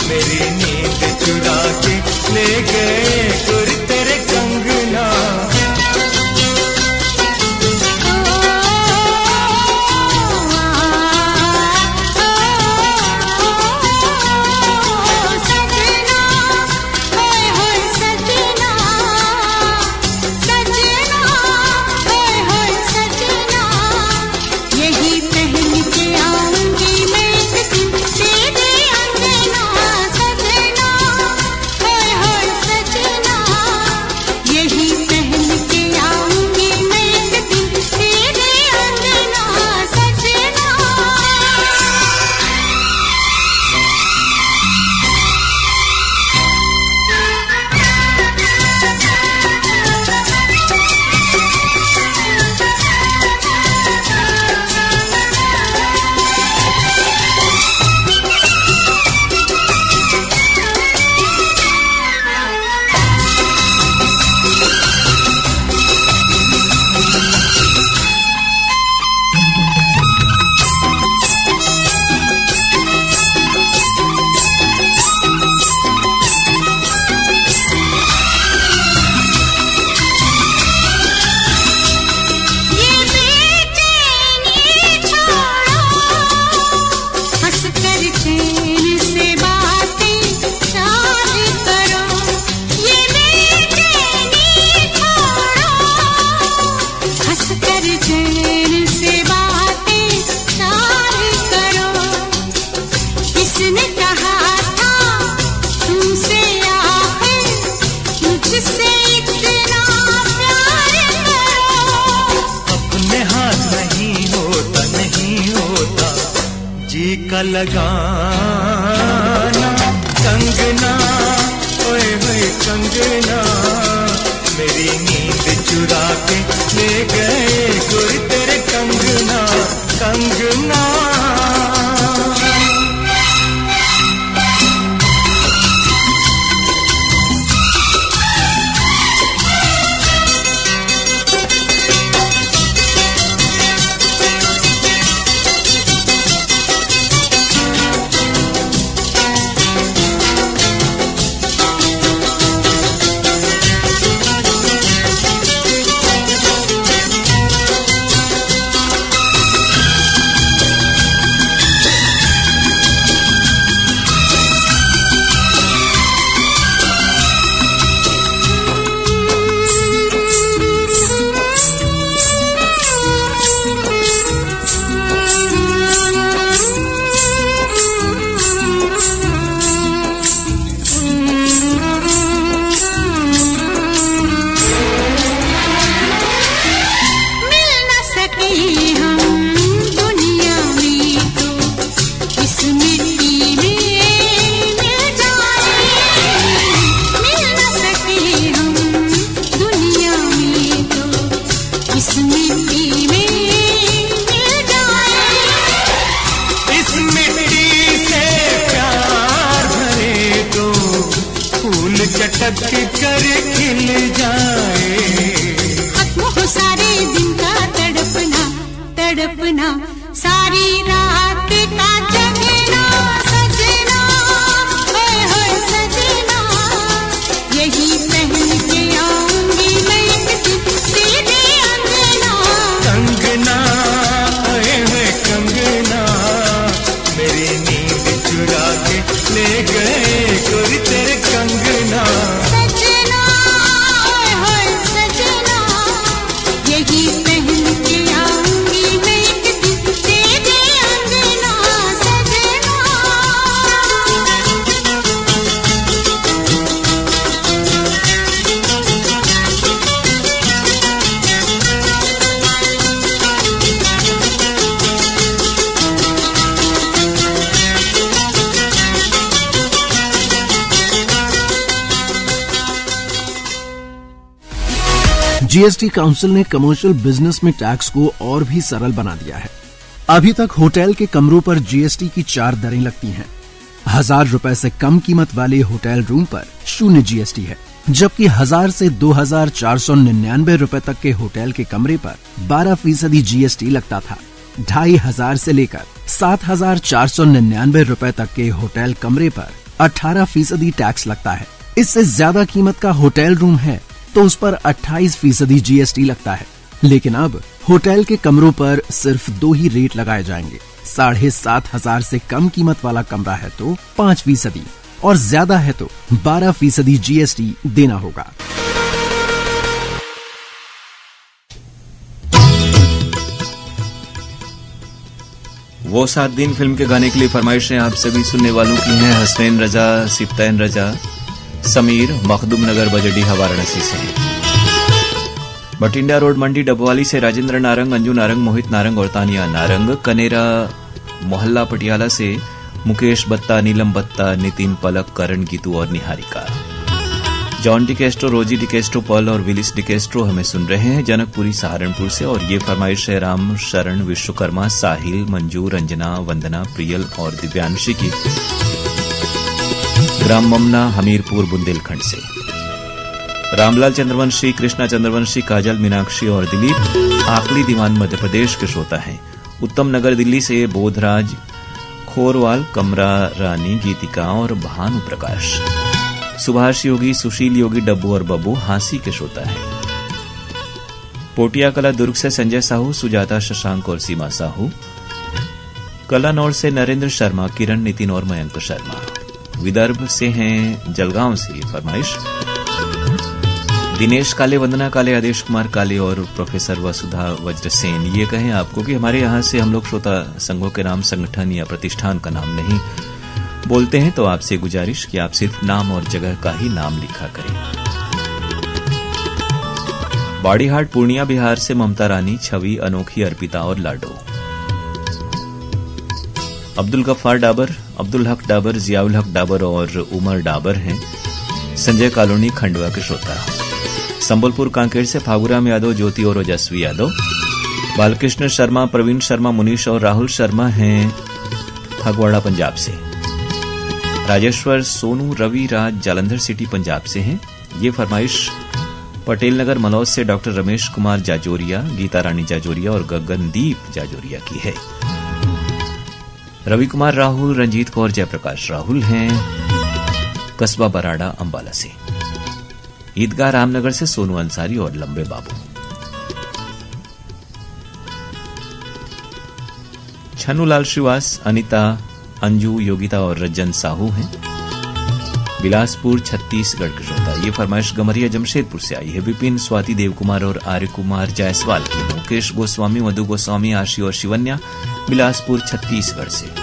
मेरी नींद चुरा के ले गए गुर तेरे कंगना। लगाना कंगना ओए होए कंगना, मेरी नींद चुरा के ले गए गुर तेरे कंगना। कंगना चटक कर खिल जाए। खत्म हो सारे दिन का तड़पना तड़पना, सारी रात का जगना सजना, होए होए सजना, यही पहन के आऊंगी मैं एक दिन तेरे अंगना। कंगना होए होए कंगना, मेरी नींद चुरा के ले गए कोई तेरे कंगना। सजना होए होए सजना, यही पहन के आऊंगी मैं एक दिन तेरे अंगना सजना। जीएसटी काउंसिल ने कमर्शियल बिजनेस में टैक्स को और भी सरल बना दिया है। अभी तक होटल के कमरों पर जीएसटी की 4 दरें लगती हैं। 1000 रुपए से कम कीमत वाले होटल रूम पर 0 जीएसटी है, जबकि 1000 से 2499 रुपए तक के होटल के कमरे पर 12% जीएसटी लगता था। 2500 से लेकर 7499 रुपए तक के होटल कमरे पर 18% टैक्स लगता है। इससे ज्यादा कीमत का होटल रूम है तो उस पर 28% जीएसटी लगता है। लेकिन अब होटल के कमरों पर सिर्फ 2 ही रेट लगाए जाएंगे। 7500 से कम कीमत वाला कमरा है तो 5% और ज्यादा है तो 12% जीएसटी देना होगा। वो 7 दिन फिल्म के गाने के लिए फरमाइशें आप सभी सुनने वालों की हैं। हसनैन रजा, सिफ्तैन रजा, समीर, मखदूम नगर, बजडीहा, वाराणसी से। बठिंडा रोड मंडी डबवाली से राजेंद्र नारंग, अंजू नारंग, मोहित नारंग और तानिया नारंग। कनेरा मोहल्ला पटियाला से मुकेश बत्ता, नीलम बत्ता, नितिन पलक, करण गीतू और निहारिका। जॉन डिकेस्ट्रो, रोजी डिकेस्ट्रो, पॉल और विलिस डिकेस्ट्रो हमें सुन रहे हैं जनकपुरी सहारनपुर से। और ये फरमाइश है राम शरण, विश्वकर्मा, साहिल, मंजू, रंजना, वंदना, प्रियल और दिव्यांशी की, ग्राम ममना, हमीरपुर, बुंदेलखंड से। रामलाल चंद्रवंशी, कृष्णा चंद्रवंशी, काजल, मीनाक्षी और दिलीप आखली दीवान मध्य प्रदेश के श्रोता हैं। उत्तम नगर दिल्ली से बोधराज, खोरवाल, कमरा रानी, गीतिका और भानु प्रकाश। सुभाष योगी, सुशील योगी, डब्बू और बब्बू हांसी के श्रोता है। पोटिया कला दुर्ग से संजय साहू, सुजाता, शशांक और सीमा साहू। कलानौर से नरेंद्र शर्मा, किरण, नितिन और मयंक शर्मा। विदर्भ से हैं जलगांव से फरमाइश दिनेश काले, वंदना काले, आदेश कुमार काले और प्रोफेसर वसुधा वज्रसेन। ये कहें आपको कि हमारे यहां से हम लोग श्रोता संघों के नाम, संगठन या प्रतिष्ठान का नाम नहीं बोलते हैं, तो आपसे गुजारिश कि आप सिर्फ नाम और जगह का ही नाम लिखा करें। बाड़ीहाट पूर्णिया बिहार से ममता रानी, छवि, अनोखी, अर्पिता और लाडो। अब्दुल गफ्फार डाबर, अब्दुल हक डाबर, जियाउल हक डाबर और उमर डाबर हैं संजय कॉलोनी खंडवा के श्रोता। संबलपुर कांकेर से फागुराम यादव, ज्योति और ओजस्वी यादव। बालकृष्ण शर्मा, प्रवीण शर्मा, मुनीश और राहुल शर्मा हैं फगवाड़ा पंजाब से। राजेश्वर, सोनू, रवि राज जालंधर सिटी पंजाब से हैं। ये फरमाइश पटेल नगर मलौद से डॉक्टर रमेश कुमार जाजोरिया, गीता रानी जाजोरिया और गगनदीप जाजोरिया की है। रवि कुमार राहुल, रंजीत कौर, जयप्रकाश राहुल हैं कस्बा बराड़ा अंबाला से। ईदगाह रामनगर से सोनू अंसारी और लंबे बाबू। छन्नूलाल श्रीवास, अनिता, अंजू, योगिता और रज्जन साहू हैं बिलासपुर छत्तीसगढ़ के श्रोता। ये फरमाइश गमरिया जमशेदपुर से आई है। विपिन, स्वाति, देव कुमार और आर्य कुमार जायसवाल की। मुकेश गोस्वामी, मधु गोस्वामी, आशी और शिवन्या बिलासपुर छत्तीसगढ़ से।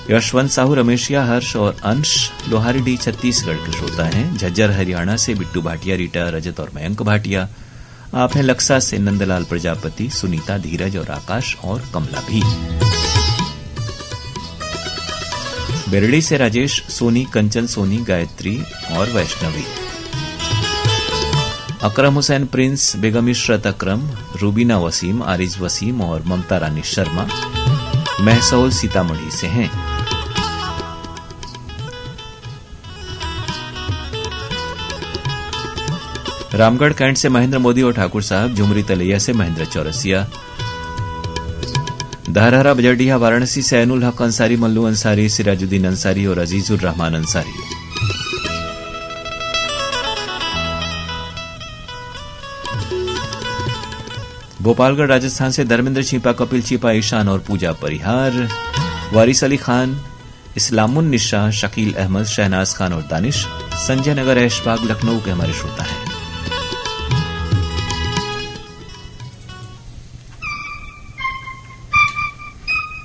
यशवंत साहू, रमेशिया, हर्ष और अंश लोहारीडी छत्तीसगढ़ के श्रोता हैं। झज्जर हरियाणा से बिट्टू भाटिया, रीटा, रजत और मयंक भाटिया। आप हैं लक्सा से नंदलाल प्रजापति, सुनीता, धीरज और आकाश और कमला भी। बेरड़ी से राजेश, सोनी, कंचन, सोनी, गायत्री और वैष्णवी। अकरम हुसैन, प्रिंस, बेगम इशरत अकरम, रूबीना वसीम, आरिज वसीम और ममता रानी शर्मा महसौल सीतामढ़ी से हैं। रामगढ़ कैंट से महेंद्र मोदी और ठाकुर साहब, झुमरी तलैया से महेंद्र चौरसिया, धरहरा बजरडीहा वाराणसी से ऐनुल हक अंसारी, मल्लू अंसारी, सिराजुद्दीन अंसारी और अजीजुर रहमान अंसारी। भोपालगढ़ राजस्थान से धर्मेंद्र छिपा, कपिल छिपा, ईशान और पूजा परिहार, वारिस अली खान, इस्लामुन निशा, शकील अहमद, शहनाज खान और दानिश। संजय नगर ऐशबाग लखनऊ के हमारे श्रोता हैं।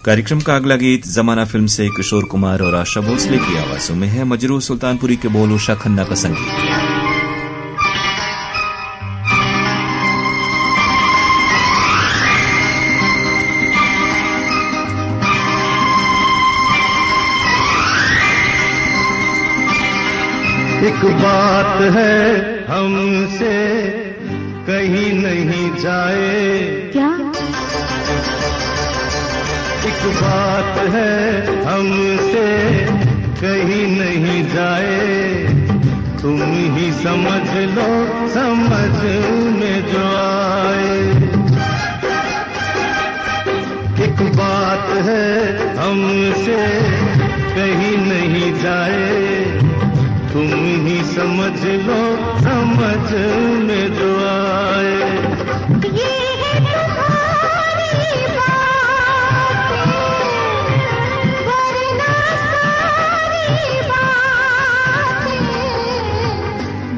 कार्यक्रम का अगला गीत जमाना फिल्म से किशोर कुमार और आशा भोसले की आवाजों में है। मजरूह सुल्तानपुरी के बोल, उषा खन्ना का संगीत। एक बात है हमसे कहीं नहीं जाए, क्या? एक बात है हमसे कहीं नहीं जाए, तुम ही समझ लो समझ में जो आए। एक बात है हमसे कहीं नहीं जाए, तुम ही समझ लो समझ में जो आए। ये है तुम्हारी बातें, वरना सारी बातें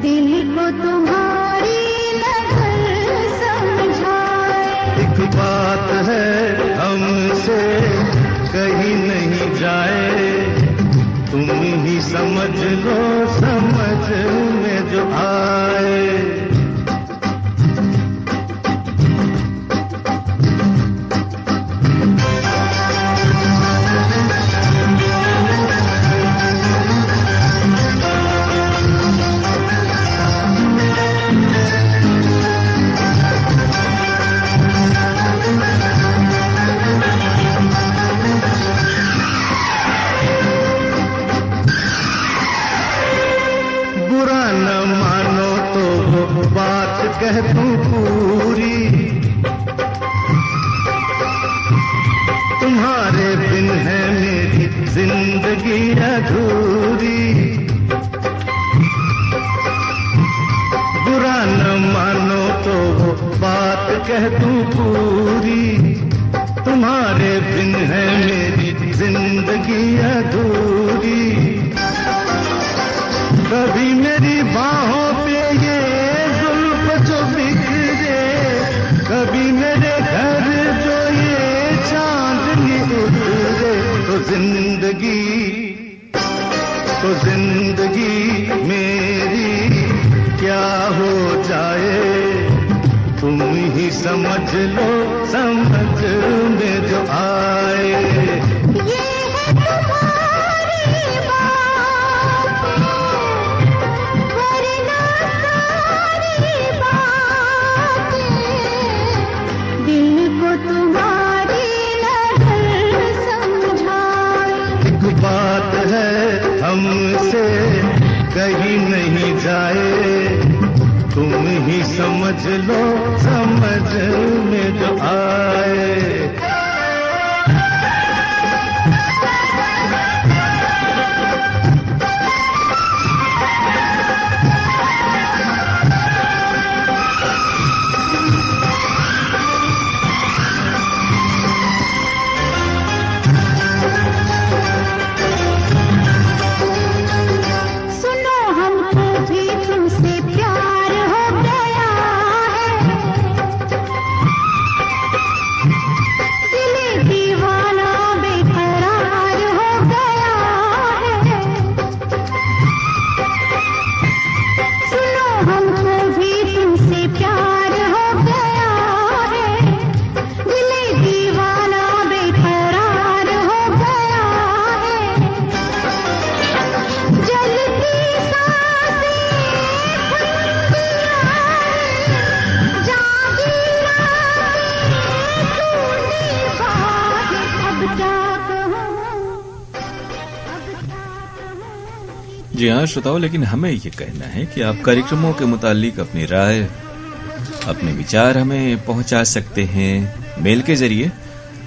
दिल को तुम्हारी नजर समझाए। एक बात है हमसे कहीं नहीं जाए, तुम ही समझ लो समझ में जो आए। कह तू पूरी, तुम्हारे बिन है मेरी जिंदगी अधूरी। बुरा न मानो तो वो बात कह तू पूरी, तुम्हारे बिन है मेरी जिंदगी अधूरी। कभी मेरी बाहों पे ये जो बिखरे, कभी मेरे घर जो ये चांदनी उतरे, तो जिंदगी मेरी क्या हो जाए। तुम ही समझ लो समझ में जो आए। ये है तुम्हारी बातें, वरना सारी बातें दिल को तुम्हारी नजर समझाए। एक बात है हमसे कहीं नहीं जाए, तुम ही समझ लो समझ में जो आए। हाँ श्रोताओं, लेकिन हमें ये कहना है कि आप कार्यक्रमों के मुतालिक अपनी राय, अपने विचार हमें पहुंचा सकते हैं मेल के जरिए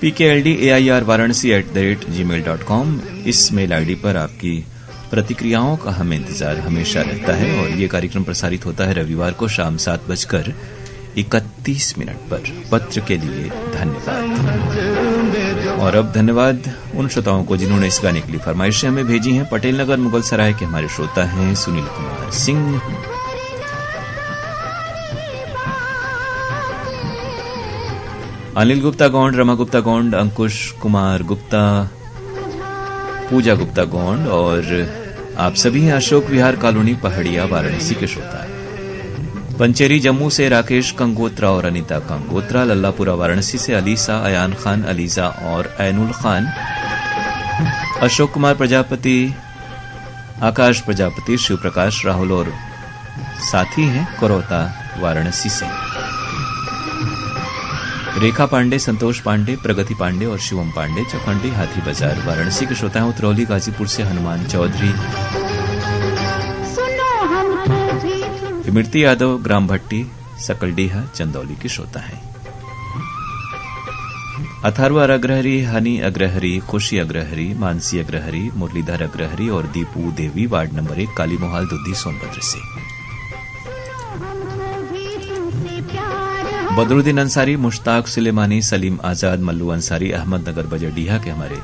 pkldair@gmail.com। इस मेल आईडी पर आपकी प्रतिक्रियाओं का हमें इंतजार हमेशा रहता है। और ये कार्यक्रम प्रसारित होता है रविवार को शाम 7:31 पर। पत्र के लिए धन्यवाद। और अब धन्यवाद उन श्रोताओं को जिन्होंने इस गाने के लिए फरमाइशें हमें भेजी हैं। पटेल नगर मुगल सराय के हमारे श्रोता हैं सुनील कुमार सिंह, अनिल गुप्ता गोंड, रमा गुप्ता गोंड, अंकुश कुमार गुप्ता, पूजा गुप्ता गोंड और आप सभी हैं अशोक विहार कॉलोनी पहाड़िया वाराणसी के श्रोता। पंचेरी जम्मू से राकेश कंगोत्रा और अनीता कंगोत्रा, लल्लापुरा वाराणसी से अलीसा, अयान खान, अलीजा और ऐनुल खान, अशोक कुमार प्रजापति, आकाश प्रजापति, शिव प्रकाश, राहुल और साथी हैं करौता वाराणसी से। रेखा पांडे, संतोष पांडे, प्रगति पांडे और शिवम पांडे चौखंडी हाथी बाजार वाराणसी के श्रोता हैं। उतरौली गाजीपुर से हनुमान चौधरी, इमरती यादव, ग्राम भट्टी, सकलडीहा, चंदौली के श्रोता हैं। अथर्वा अग्रहरी, हनी अग्रहरी, खुशी अग्रहरी, मानसी अग्रहरी, मुरलीधर अग्रहरी और दीपू देवी वार्ड नंबर 1 काली मोहाल दुद्धी सोनभद्र से। बदरुद्दीन अंसारी, मुश्ताक सुलेमानी, सलीम आजाद, मल्लू अंसारी, अहमदनगर बजरडीहा के हमारे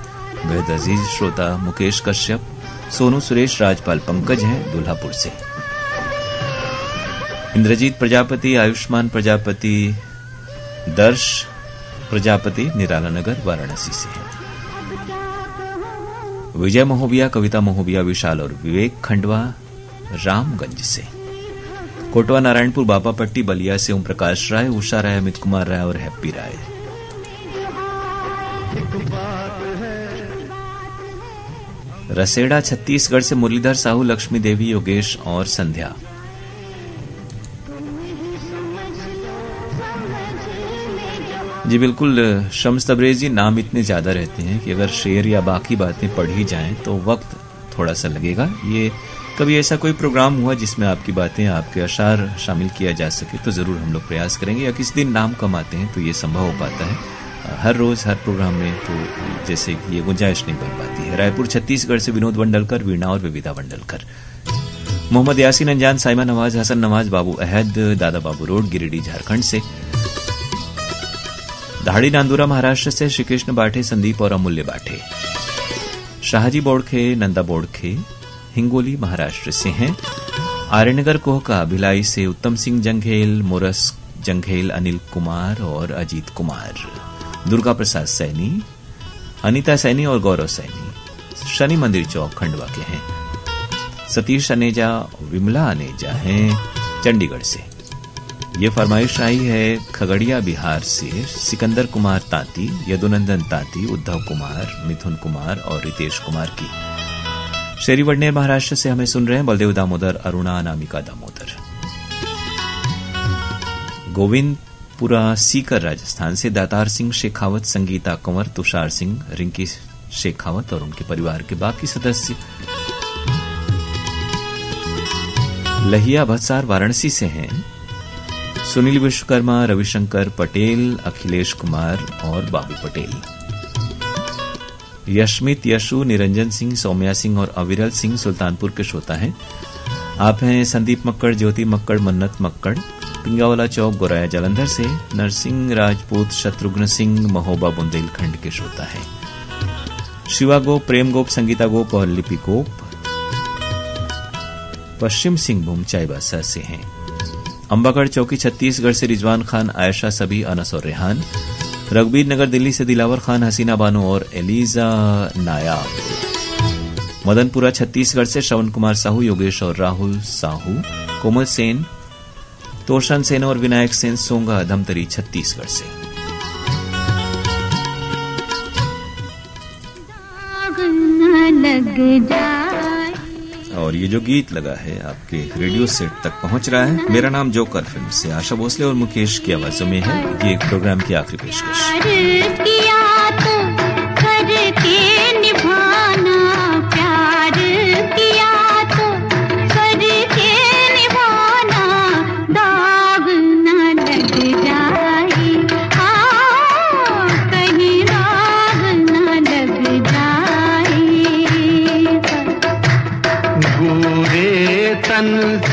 बेहद अजीज श्रोता मुकेश कश्यप, सोनू सुरेश, राजपाल पंकज हैं दुल्हापुर से। इंद्रजीत प्रजापति, आयुष्मान प्रजापति, दर्श प्रजापति निराला नगर वाराणसी से हैं। विजय महोबिया, कविता महोबिया, विशाल और विवेक खंडवा रामगंज से। कोटवा नारायणपुर, बापापट्टी बलिया से ओम प्रकाश राय, उषा राय, अमित कुमार राय और हैप्पी राय। रसेड़ा छत्तीसगढ़ से मुरलीधर साहू, लक्ष्मी देवी, योगेश और संध्या। जी बिल्कुल शम्स तबरेज जी, नाम इतने ज्यादा रहते हैं कि अगर शेर या बाकी बातें पढ़ी जाएं तो वक्त थोड़ा सा लगेगा। ये कभी ऐसा कोई प्रोग्राम हुआ जिसमें आपकी बातें, आपके अशार शामिल किया जा सके तो जरूर हम लोग प्रयास करेंगे। या किसी दिन नाम कम आते हैं तो ये संभव हो पाता है। हर रोज हर प्रोग्राम में तो जैसे कि ये गुंजाइश नहीं बन पाती है। रायपुर छत्तीसगढ़ से विनोद वंडलकर, वीणा और विविधा वंडलकर। मोहम्मद यासीन अंजान, साइमा नवाज, हसन नवाज, बाबू अहद, दादा बाबू रोड, गिरिडीह झारखंड से। दहाड़ी नांदुरा महाराष्ट्र से श्रीकृष्ण बाठे, संदीप और अमूल्य बाठे। शाहजी बोड़खे, नंदा बोड़खे हिंगोली महाराष्ट्र से हैं। आर्यनगर कोहका भिलाई से उत्तम सिंह जंघेल, मोरस जंघेल, अनिल कुमार और अजीत कुमार। दुर्गा प्रसाद सैनी, अनीता सैनी और गौरव सैनी शनि मंदिर चौक खंडवा के हैं। सतीश अनेजा, विमला अनेजा हैं चंडीगढ़ से। ये फरमाइश आई है खगड़िया बिहार से सिकंदर कुमार तांती, यदुनंदन तांती, उद्धव कुमार, मिथुन कुमार और रितेश कुमार की। शेरी वडनेर महाराष्ट्र से हमें सुन रहे हैं बलदेव दामोदर, अरुणा, अनामिका दामोदर। गोविंदपुरा सीकर राजस्थान से दातार सिंह शेखावत, संगीता कंवर, तुषार सिंह, रिंकी शेखावत और उनके परिवार के बाकी सदस्य। लहिया भत्सार वाराणसी से हैं सुनील विश्वकर्मा, रविशंकर पटेल, अखिलेश कुमार और बाबू पटेल। यशमित, यशु, निरंजन सिंह, सौम्या सिंह और अविरल सिंह सुल्तानपुर के श्रोता हैं। आप हैं संदीप मक्कड़, ज्योति मक्कड़, मन्नत मक्कड़, पिंगावाला चौक, गोराया जालंधर से। नरसिंह राजपूत, शत्रुघ्न सिंह, महोबा बुंदेलखंड के श्रोता हैं। शिवा गोप, प्रेम गोप, संगीता गोप और लिपि गोप पश्चिम सिंहभूम चाईबासा से हैं। अंबागढ़ चौकी छत्तीसगढ़ से रिजवान खान, आयशा सभी, अनस और रेहान। रघुबीर नगर दिल्ली से दिलावर खान, हसीना बानो और एलिजा नायाब। मदनपुरा छत्तीसगढ़ से श्रवण कुमार साहू, योगेश और राहुल साहू। कोमल सेन, तोशन सेन और विनायक सेन सोंगा, धमतरी छत्तीसगढ़ से। और ये जो गीत लगा है आपके रेडियो सेट तक पहुंच रहा है। मेरा नाम जोकर फिल्म से आशा भोसले और मुकेश की आवाजों में है ये प्रोग्राम की आखिरी पेशकश। करके निभाना, प्यार किया तो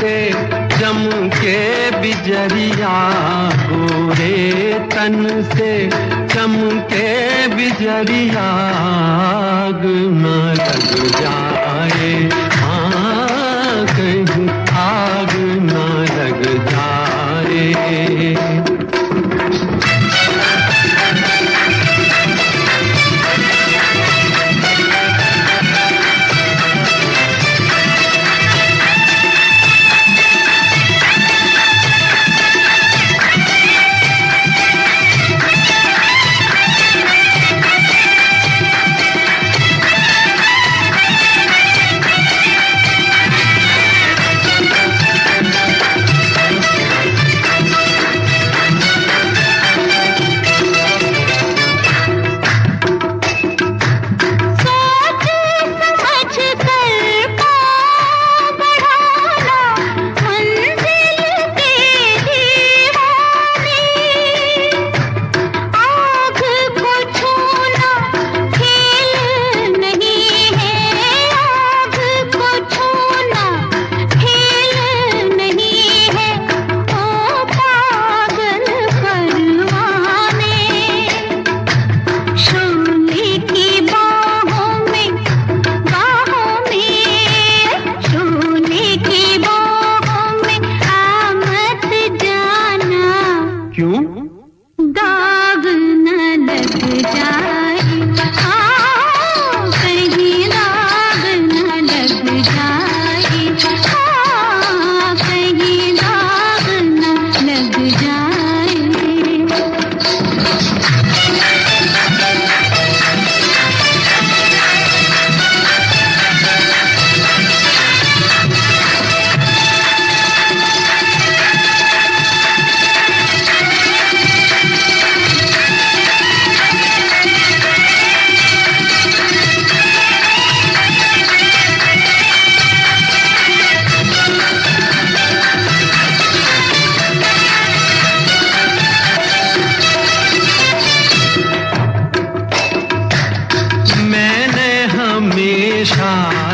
से चमके बिजरिया, गोरे तन से चमके बिजरिया, आग न लग जाए, हाँ कहीं आग न लग जाए।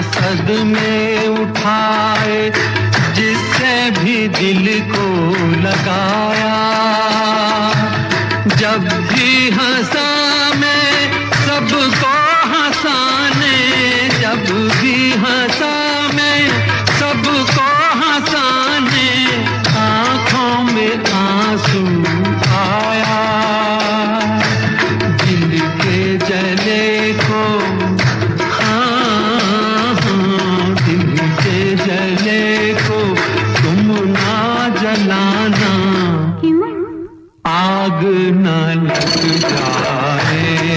सदमे उठाए जिससे भी दिल को लगाया, जब भी हंसा मैं सबको हंसाने, जब भी हंसा मैं सबको हंसाने, आँखों में आंसू आया, दिल के जले को जले को तुम ना जलाना, आग न लग जाए,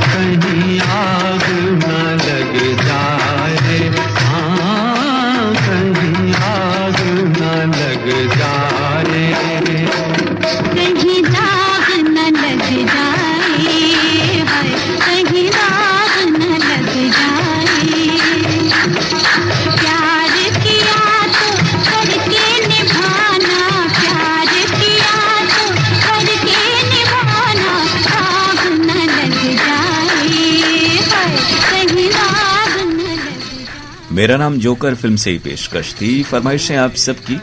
कहीं आग न लग जाए, हाँ कहीं आग न लग जाए, कहीं दाग न लग जाए, हाय कहीं दाग न लग जाए। प्यार किया तो करके निभाना, प्यार किया तो करके निभाना, आग न लग जाए, हाय कहीं आग न लग जाए। मेरा नाम जोकर फिल्म से ही पेशकश थी। फरमाइशें आप सबकी।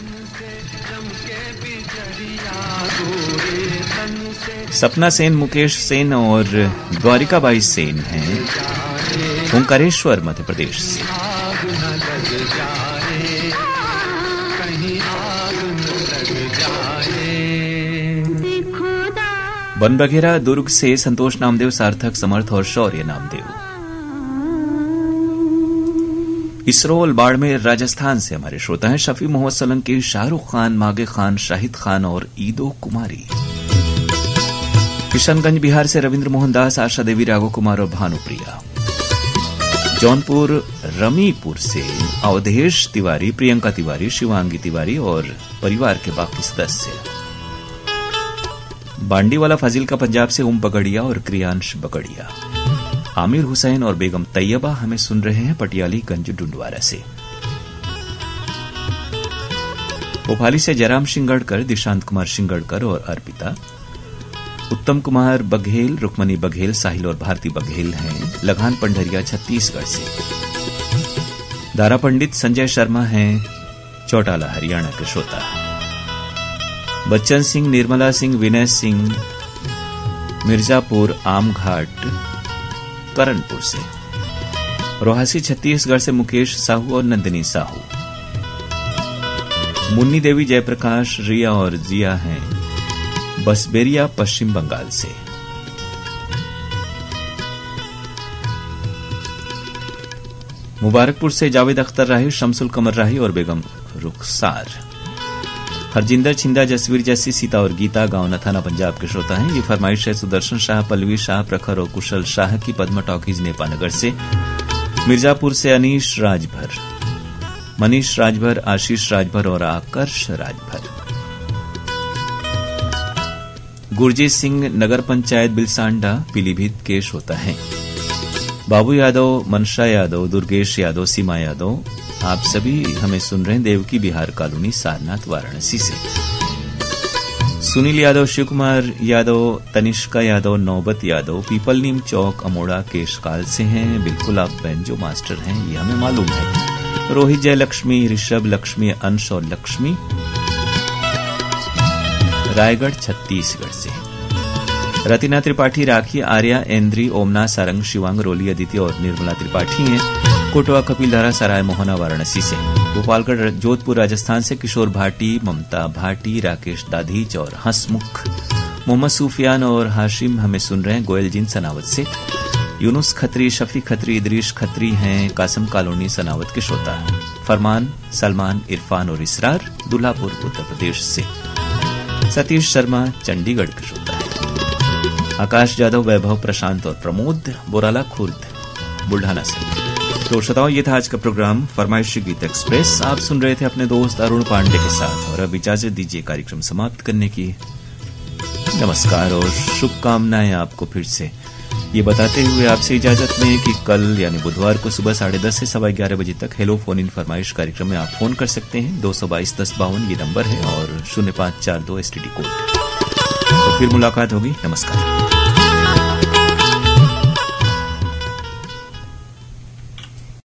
सपना सेन, मुकेश सेन और गौरिकाबाई सेन हैं ओंकारेश्वर मध्य प्रदेश से। वन बघेरा दुर्ग से संतोष नामदेव, सार्थक, समर्थ और शौर्य नामदेव। इसरोल बाड़मेर राजस्थान से हमारे श्रोता हैं शफी मोहम्मद सोलंकी, शाहरुख खान, मागे खान, शाहिद खान और ईदो कुमारी। किशनगंज बिहार से रविंद्र मोहन दास, आशा देवी, राघव कुमार और भानुप्रिया। जौनपुर रमीपुर से अवधेश तिवारी, प्रियंका तिवारी, शिवांगी तिवारी और परिवार के बाकी सदस्य। बांडीवाला फाजिल्का पंजाब से ओम बगड़िया और क्रियांश बगड़िया। आमिर हुसैन और बेगम तैयबा हमें सुन रहे हैं पटियाली गंज डुंडवारा से। भोपाली से जयराम सिंगड़कर, दिशांत कुमार सिंगड़कर और अर्पिता। उत्तम कुमार बघेल, रुक्मणी बघेल, साहिल और भारती बघेल हैं लगान पंडरिया छत्तीसगढ़ से। दारा पंडित संजय शर्मा हैं चौटाला हरियाणा के श्रोता। बच्चन सिंह, निर्मला सिंह, विनय सिंह, मिर्जापुर आमघाट करणपुर से। रोहासी छत्तीसगढ़ से मुकेश साहू और नंदिनी साहू। मुन्नी देवी, जयप्रकाश, रिया और जिया हैं बसबेरिया पश्चिम बंगाल से। मुबारकपुर से जावेद अख्तर राही, शमसुल कमर राही और बेगम रुखसार। हरजिंदर, छिंदा, जसवीर जैसी, सीता और गीता, गांव नथाना पंजाब के श्रोता हैं। ये फरमाइश है सुदर्शन शाह, पल्लवी शाह, प्रखर और कुशल शाह की पद्मा टॉकीज नेपानगर से। मिर्जापुर से अनीश राजभर, मनीष राजभर, आशीष राजभर और आकर्ष राजभर। गुरजीत सिंह, नगर पंचायत बिलसांडा पीलीभीत के श्रोता हैं। बाबू यादव, मनशा यादव, दुर्गेश यादव, सीमा यादव, आप सभी हमें सुन रहे हैं देवकी बिहार कॉलोनी, सारनाथ, वाराणसी से। सुनील यादव, शिवकुमार यादव, तनिष्का यादव, नौबत यादव, पीपल नीम चौक, अमोड़ा, केशकाल से हैं। बिल्कुल आप बैंजो मास्टर हैं, ये हमें मालूम है। रोहित, जयलक्ष्मी, ऋषभ, लक्ष्मी, अंश और लक्ष्मी, रायगढ़ छत्तीसगढ़ से। रतिना त्रिपाठी, राखी, आर्या, ऐन्द्री, ओमना, सारंग, शिवांग, रोली, अदिति और निर्मला त्रिपाठी हैं कोटवा, कपिलधारा, सराय मोहना, वाराणसी से। गोपालगढ़, जोधपुर, राजस्थान से किशोर भाटी, ममता भाटी, राकेश दाधीच और हंसमुख। मोहम्मद सूफियान और हाशिम हमें सुन रहे हैं गोयल जिन सनावत से। यूनुस खत्री, शफी खत्री, इदरीश खत्री हैं कासम कॉलोनी, सनावत के श्रोता। फरमान, सलमान, इरफान और इसरार दुल्हापुर, उत्तर प्रदेश से। सतीश शर्मा, चंडीगढ़ के श्रोता है। आकाश जादव, वैभव, प्रशांत और प्रमोद, बोराला खुर्द, बुल्ढाना से। तो श्रोताओं, ये था आज का प्रोग्राम फरमाइशी गीत एक्सप्रेस। आप सुन रहे थे अपने दोस्त अरुण पांडे के साथ, और अब इजाजत दीजिए कार्यक्रम समाप्त करने की। नमस्कार और शुभकामनाएं आपको फिर से ये बताते हुए आपसे इजाजत में कि कल यानी बुधवार को सुबह 10:30 से 11:15 बजे तक हेलो फोन इन फरमाइश कार्यक्रम में आप फोन कर सकते हैं। 222-1052 ये नंबर है और 0542 STD कोड। तो फिर मुलाकात होगी। नमस्कार।